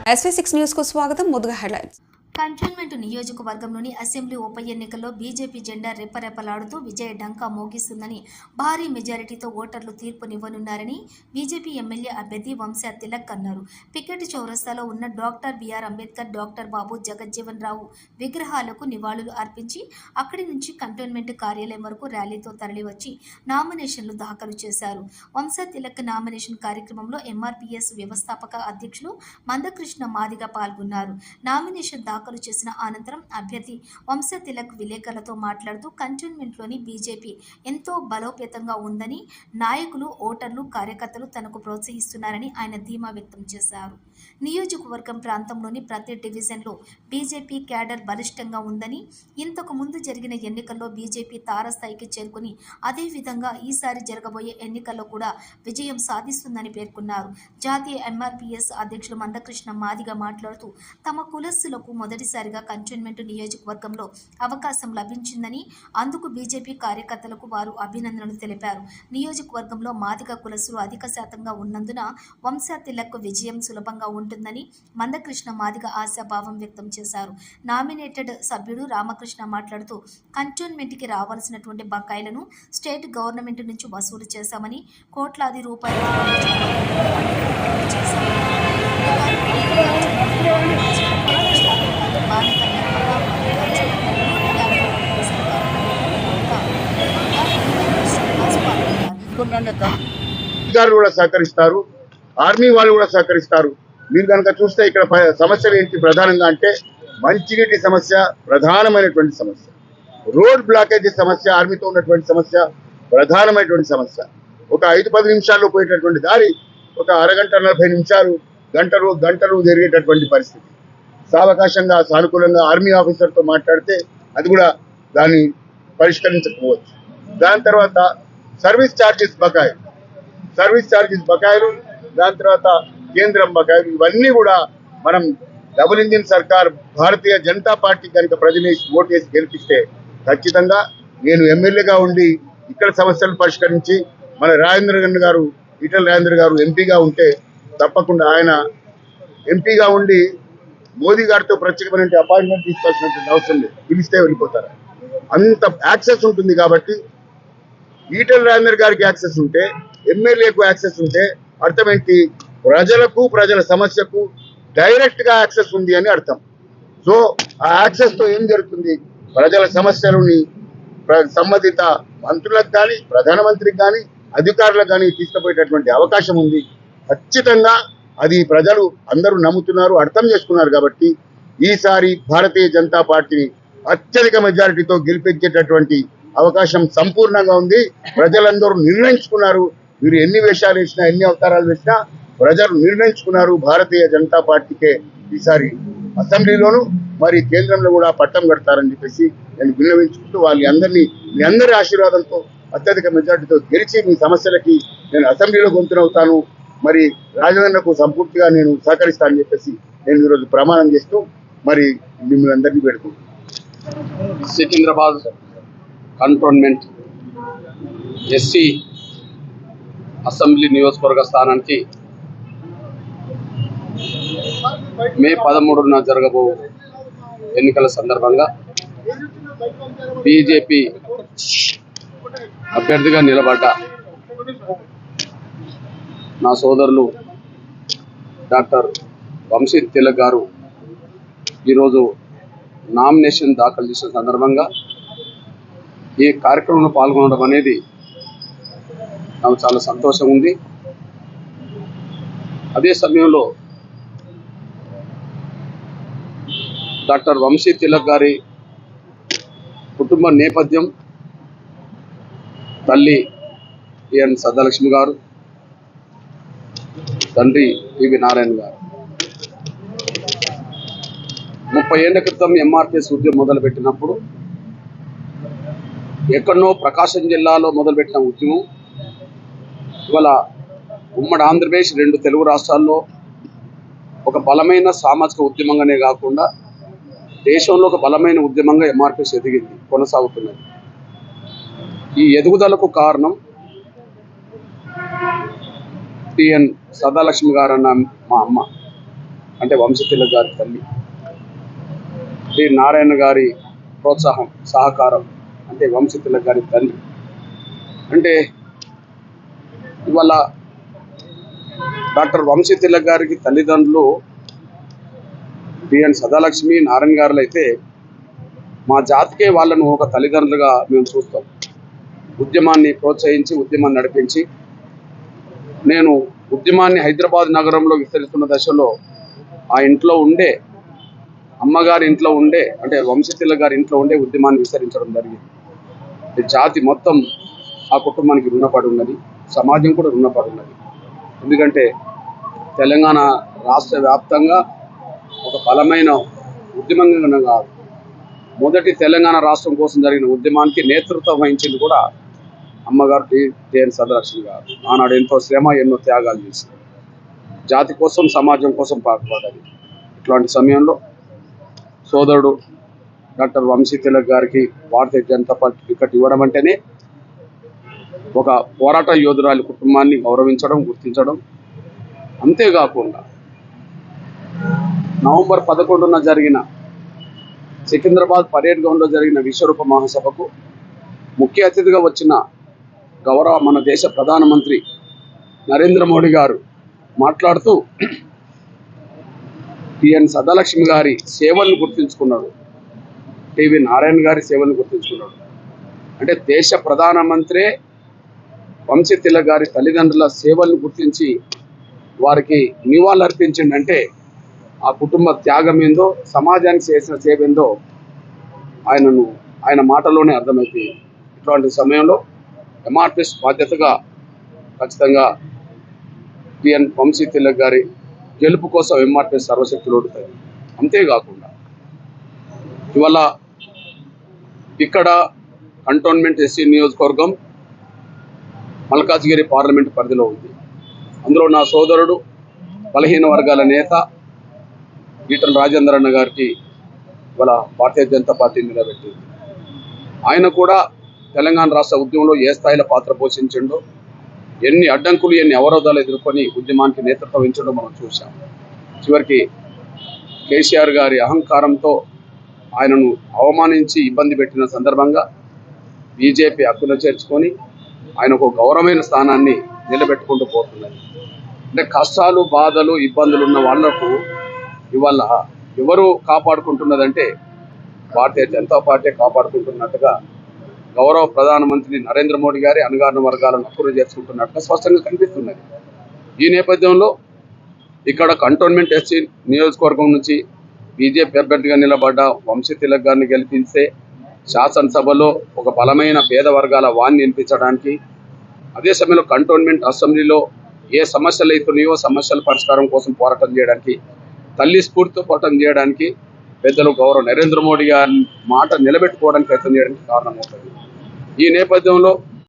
SV6 news కు స్వాగతం. ముందుగా హెడ్లైన్స్. కంటోన్మెంట్ నియోజకవర్గంలోని అసెంబ్లీ ఉప ఎన్నికల్లో బీజేపీ జెండా రెప్పరెప్పలాడుతూ విజయ డంకా మోగిస్తుందని, భారీ మెజారిటీతో ఓటర్లు తీర్పునివ్వనున్నారని బీజేపీ ఎమ్మెల్యే అభ్యర్థి వంశీ తిలక్ అన్నారు. పికెట్ చౌరస్తాలో ఉన్న డాక్టర్ బిఆర్ అంబేద్కర్, డాక్టర్ బాబు జగజ్జీవన్ రావు విగ్రహాలకు నివాళులు అర్పించి అక్కడి నుంచి కంటోన్మెంట్ కార్యాలయం వరకు ర్యాలీతో తరలివచ్చి నామినేషన్లు దాఖలు చేశారు. వంశీ తిలక్ నామినేషన్ కార్యక్రమంలో ఎంఆర్పీఎస్ వ్యవస్థాపక అధ్యక్షులు మందకృష్ణ మాదిగ పాల్గొన్నారు. నామినేషన్ దాఖలు చేసిన అనంతరం అభ్యర్థి వంశీ తిలక్ విలేకరులతో మాట్లాడుతూ కంటోన్మెంట్లోని బీజేపీ ఎంతో బలోపేతంగా ఉందని, నాయకులు, ఓటర్లు, కార్యకర్తలు తనకు ప్రోత్సహిస్తున్నారని ఆయన ధీమా వ్యక్తం చేశారు. నియోజకవర్గం ప్రాంతంలోని ప్రతి డివిజన్లో బీజేపీ క్యాడర్ బలిష్టంగా ఉందని, ఇంతకు ముందు జరిగిన ఎన్నికల్లో బీజేపీ తారస్థాయికి చేరుకుని అదేవిధంగా ఈసారి జరగబోయే ఎన్నికల్లో కూడా విజయం సాధిస్తుందని పేర్కొన్నారు. జాతీయ ఎంఆర్పీఎస్ అధ్యక్షులు మందకృష్ణ మాదిగ మాట్లాడుతూ తమ కులస్తులకు మొదటిసారిగా కంటోన్మెంట్ నియోజకవర్గంలో అవకాశం లభించిందని, అందుకు బీజేపీ కార్యకర్తలకు వారు అభినందనలు తెలిపారు. నియోజకవర్గంలో మాదిగ కులస్తులు అధిక శాతంగా ఉన్నందున వంశీ తిలక్ విజయం సులభంగా ఉంటుందని మందకృష్ణ మాదిగ ఆశాభావం వ్యక్తం చేశారు. నామినేటెడ్ సభ్యుడు రామకృష్ణ మాట్లాడుతూ కంటోన్మెంట్కి రావాల్సినటువంటి బకాయిలను స్టేట్ గవర్నమెంట్ నుంచి వసూలు చేశామని, కోట్లాది రూపాయలు అధికారులు కూడా సహకరిస్తారు, ఆర్మీ వాళ్ళు కూడా సహకరిస్తారు. మీరు కనుక చూస్తే ఇక్కడ సమస్యలు ఏంటి ప్రధానంగా అంటే మంచినీటి సమస్య ప్రధానమైనటువంటి సమస్య, రోడ్ బ్లాకేజీ సమస్య, ఆర్మీతో ఉన్నటువంటి సమస్య ప్రధానమైనటువంటి సమస్య. ఒక 5-10 నిమిషాల్లో పోయేటటువంటి దారి ఒక అరగంట 40 నిమిషాలు గంటలు జరిగేటటువంటి పరిస్థితి. సావకాశంగా సానుకూలంగా ఆర్మీ ఆఫీసర్తో మాట్లాడితే అది కూడా దాన్ని పరిష్కరించకపోవచ్చు. దాని తర్వాత సర్వీస్ ఛార్జెస్ బకాయిలు, దాని తర్వాత కేంద్రం బకాయిలు, ఇవన్నీ కూడా మనం డబుల్ ఇంజిన్ సర్కార్ భారతీయ జనతా పార్టీ కనుక ప్రజలు ఓటేసి గెలిపిస్తే ఖచ్చితంగా నేను ఎమ్మెల్యేగా ఉండి ఇక్కడ సమస్యలు పరిష్కరించి మన ఈటెల రాజేంద్ర గారు ఎంపీగా ఉంటే తప్పకుండా ఆయన ఎంపీగా ఉండి మోదీ గారితో ప్రత్యేకమైన అపాయింట్మెంట్ తీసుకోవాల్సినటువంటి అవసరం లేదు, పిలిస్తే వెళ్ళిపోతారు. అంత యాక్సెస్ ఉంటుంది. కాబట్టి ఈటెల రాజేంద్ర గారికి యాక్సెస్ ఉంటే, ఎమ్మెల్యేకు యాక్సెస్ ఉంటే అర్థం ఏంటి? ప్రజలకు, ప్రజల సమస్యకు డైరెక్ట్ గా యాక్సెస్ ఉంది అని అర్థం. సో ఆ యాక్సెస్ తో ఏం జరుగుతుంది? ప్రజల సమస్యలని సంబంధిత మంత్రులకు కానీ, ప్రధానమంత్రికి కానీ, అధికారులకు కానీ తీసుకుపోయేటటువంటి అవకాశం ఉంది. ఖచ్చితంగా అది ప్రజలు అందరూ నమ్ముతున్నారు, అర్థం చేసుకున్నారు. కాబట్టి ఈసారి భారతీయ జనతా పార్టీని అత్యధిక మెజారిటీతో గెలిపించేటటువంటి అవకాశం సంపూర్ణంగా ఉంది. ప్రజలందరూ నిర్ణయించుకున్నారు. మీరు ఎన్ని వేషాలు వేసినా, ఎన్ని అవతారాలు వేసినా ప్రజలు నిర్ణయించుకున్నారు. భారతీయ జనతా పార్టీకే ఈసారి అసెంబ్లీలోను మరి కేంద్రంలో కూడా పట్టం కడతారని చెప్పేసి నేను విన్నవించుకుంటూ మీ అందరి ఆశీర్వాదంతో అత్యధిక మెజార్టీతో గెలిచి మీ సమస్యలకి నేను అసెంబ్లీలో గొంతునవుతాను, మరి రాజధానులకు సంపూర్తిగా నేను సహకరిస్తానని చెప్పేసి నేను ఈరోజు ప్రమాణం చేస్తూ మరి మిమ్మల్ని అందరినీ పెడుతున్నాను. సికింద్రాబాద్ కంటోన్మెంట్ ఎస్సీ అసెంబ్లీ నియోజకవర్గ స్థానానికి మే 13న జరగబో ఎన్నికల సందర్భంగా బీజేపీ అభ్యర్థిగా నిలబడ్డ నా సోదరులు డాక్టర్ వంశీ తిలక్ గారు ఈరోజు నామినేషన్ దాఖలు చేసిన సందర్భంగా ఈ కార్యక్రమంలో పాల్గొనడం అనేది నాకు చాలా సంతోషం ఉంది. అదే సమయంలో డాక్టర్ వంశీ తిలక్ గారి కుటుంబ నేపథ్యం, తల్లి ఎన్ సదాలక్ష్మి గారు, తండ్రి పివి నారాయణ గారు 30 ఏళ్ల క్రితం ఎంఆర్పీఎస్ ఉద్యమం మొదలుపెట్టినప్పుడు ఎక్కడనో ప్రకాశం జిల్లాలో మొదలుపెట్టిన ఉద్యమం ఇవాళ ఉమ్మడి ఆంధ్రప్రదేశ్, 2 తెలుగు రాష్ట్రాల్లో ఒక బలమైన సామాజిక ఉద్యమంగానే కాకుండా దేశంలో ఒక బలమైన ఉద్యమంగా ఎంఆర్పీఎస్ ఎదిగింది, కొనసాగుతున్నది. ఈ ఎదుగుదలకు కారణం టిఎన్ సదాలక్ష్మి గారు అన్న మా అమ్మ. అంటే వంశతిలక్ గారి తల్లి, శ్రీ నారాయణ గారి ప్రోత్సాహం సహకారం అంటే వంశతిలక్ గారి తల్లి. అంటే ఇవాళ డాక్టర్ వంశతిలక్ గారికి తల్లిదండ్రులు బిఎన్ సదాలక్ష్మి, నారాయణ గారులు అయితే మా జాతికే వాళ్ళను ఒక తల్లిదండ్రులుగా మేము చూస్తాం. ఉద్యమాన్ని ప్రోత్సహించి ఉద్యమాన్ని నడిపించి, నేను ఉద్యమాన్ని హైదరాబాద్ నగరంలో విస్తరిస్తున్న దశలో ఆ ఇంట్లో ఉండే, అమ్మగారి ఇంట్లో ఉండే, అంటే వంశతిలక్ గారి ఇంట్లో ఉండే ఉద్యమాన్ని విస్తరించడం జరిగింది. జాతి మొత్తం ఆ కుటుంబానికి రుణపడి ఉన్నది, సమాజం కూడా రుణపడి ఉన్నది. ఎందుకంటే తెలంగాణ రాష్ట్ర వ్యాప్తంగా ఒక బలమైన ఉద్యమంగా కాదు, మొదటి తెలంగాణ రాష్ట్రం కోసం జరిగిన ఉద్యమానికి నేతృత్వం వహించింది కూడా అమ్మగారు బిఎన్ సదాలక్ష్మి గారు. ఆనాడు ఎంతో శ్రమ, ఎన్నో త్యాగాలు చేసి జాతి కోసం, సమాజం కోసం పాటుపడ్డది. ఇట్లాంటి సమయంలో సోదరుడు డాక్టర్ వంశతిలక్ గారికి భారతీయ జనతా పార్టీ టికెట్ ఇవ్వడం అంటేనే ఒక పోరాట యోధురాలి కుటుంబాన్ని గౌరవించడం, గుర్తించడం. అంతేకాకుండా నవంబర్ 11న జరిగిన సికింద్రాబాద్ పరేడ్ గ్రౌండ్లో జరిగిన విశ్వరూప మహాసభకు ముఖ్య అతిథిగా వచ్చిన గౌరవ మన దేశ ప్రధానమంత్రి నరేంద్ర మోడీ గారు మాట్లాడుతూ బిఎన్ సదాలక్ష్మి గారి సేవలను గుర్తించుకున్నాడు, టివి నారాయణ గారి సేవలను గుర్తించుకున్నాడు. అంటే దేశ ప్రధానమంత్రి వంశతిలక్ గారి తల్లిదండ్రుల సేవలను గుర్తించి వారికి నివాళులర్పించిందంటే ఆ కుటుంబ త్యాగం ఏందో, సమాజానికి చేసిన సేవ ఏందో ఆయన మాటలోనే అర్థమైపోయింది. ఇట్లాంటి సమయంలో ఎంఆర్పిఎస్ బాధ్యతగా ఖచ్చితంగా బిఎన్ వంశతిలక్ గారి గెలుపు కోసం ఎంఆర్పిఎస్ సర్వశక్తులు ఓడుతాయి. అంతేకాకుండా ఇవాళ ఇక్కడ కంటోన్మెంట్ ఎస్సీ నియోజకవర్గం మల్కాజ్గిరి పార్లమెంట్ పరిధిలో ఉంది. అందులో నా సోదరుడు బలహీన వర్గాల నేత ఈటల రాజేందర్ అన్న గారికి ఇవాళ భారతీయ జనతా పార్టీ నిలబెట్టింది. ఆయన కూడా తెలంగాణ రాష్ట్ర ఉద్యమంలో ఏ స్థాయిలో పాత్ర పోషించిండో, ఎన్ని అడ్డంకులు, ఎన్ని అవరోధాలు ఎదుర్కొని ఉద్యమానికి నేతృత్వం వహించడం మనం చూసాం. చివరికి కేసీఆర్ గారి అహంకారంతో ఆయనను అవమానించి ఇబ్బంది పెట్టిన సందర్భంగా బీజేపీ హక్కును చేర్చుకొని ఆయనకు గౌరవమైన స్థానాన్ని నిలబెట్టుకుంటూ పోతున్నది. అంటే కష్టాలు, బాధలు, ఇబ్బందులు ఉన్న వాళ్లకు ఇవాళ ఎవరు కాపాడుకుంటున్నదంటే భారతీయ జనతా పార్టీ కాపాడుకుంటున్నట్టుగా గౌరవ ప్రధానమంత్రి నరేంద్ర మోడీ గారి అణగారిన వర్గాలను హక్కును చేర్చుకుంటున్నట్టుగా స్పష్టంగా కనిపిస్తున్నది. ఈ నేపథ్యంలో ఇక్కడ కంటోన్మెంట్ ఎస్సీ నియోజకవర్గం నుంచి బీజేపీ అభ్యర్థిగా నిలబడ్డ వంశతిలక్ గారిని గెలిపిస్తే శాసనసభలో ఒక బలమైన పేద వర్గాల వాణ్ణి వినిపించడానికి, అదే సమయంలో కంటోన్మెంట్ అసెంబ్లీలో ఏ సమస్యలు అవుతున్నాయో సమస్యల పరిష్కారం కోసం పోరాటం చేయడానికి, తల్లి స్ఫూర్తితో పోరాటం చేయడానికి పెద్దలు గౌరవ నరేంద్ర మోడీ గారి మాట నిలబెట్టుకోవడానికి ప్రయత్నం చేయడానికి కారణమవుతుంది. ఈ నేపథ్యంలో